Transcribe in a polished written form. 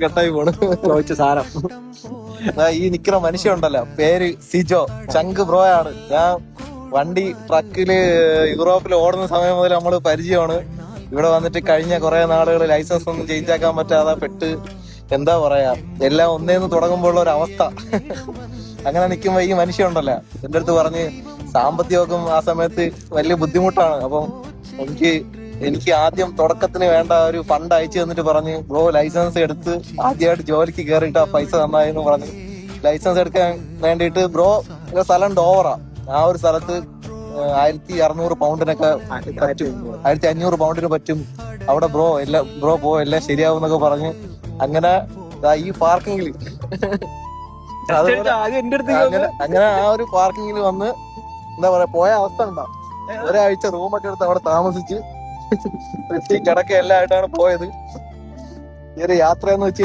കട്ടായി പോണ്. ചോദിച്ച സാരം ഈ നിക്കുന്ന മനുഷ്യ ഉണ്ടല്ലോ, പേര് സിജോ, ചങ്ക് ബ്രോയാണ്. ഞാൻ വണ്ടി ട്രക്കില് യൂറോപ്പിൽ ഓടുന്ന സമയം മുതൽ നമ്മള് പരിചയമാണ്. ഇവിടെ വന്നിട്ട് കഴിഞ്ഞ കുറെ നാളുകൾ ലൈസൻസ് ഒന്നും ചേഞ്ച് ആക്കാൻ പറ്റാതെ പെട്ട്, എന്താ പറയാ, എല്ലാം ഒന്നേന്ന് തുടങ്ങുമ്പോഴുള്ള ഒരു അവസ്ഥ. അങ്ങനെ നിൽക്കുമ്പോ ഈ മനുഷ്യ ഉണ്ടല്ലോ എന്റെ അടുത്ത് പറഞ്ഞ് സാമ്പത്തികമൊക്കെ ആ സമയത്ത് വലിയ ബുദ്ധിമുട്ടാണ്. അപ്പം എനിക്ക് ആദ്യം തുടക്കത്തിന് വേണ്ട ഒരു ഫണ്ട് അയച്ചു തന്നിട്ട് പറഞ്ഞ്, ബ്രോ ലൈസൻസ് എടുത്ത് ആദ്യമായിട്ട് ജോലിക്ക് കയറിയിട്ട് ആ പൈസ തന്നായെന്ന് പറഞ്ഞ് ലൈസൻസ് എടുക്കാൻ വേണ്ടിയിട്ട് ബ്രോ സ്ഥലം ഡോവറാ. ആ ഒരു സ്ഥലത്ത് 1600 പൗണ്ടിനൊക്കെ പറ്റും, 1500 പൗണ്ടിന് പറ്റും. അവിടെ ബ്രോ എല്ലാം ശരിയാവും എന്നൊക്കെ പറഞ്ഞ് അങ്ങനെ ഈ പാർക്കിങ്ങിൽ അങ്ങനെ ആ ഒരു പാർക്കിങ്ങിൽ വന്ന് എന്താ പറയാ പോയ അവസ്ഥ ഉണ്ടാവും. ഒരാഴ്ച റൂമൊക്കെ എടുത്ത് അവിടെ താമസിച്ച് കിടക്ക എല്ലാം ആയിട്ടാണ് പോയത്. ഈ ഒരു യാത്ര എന്ന് വെച്ച്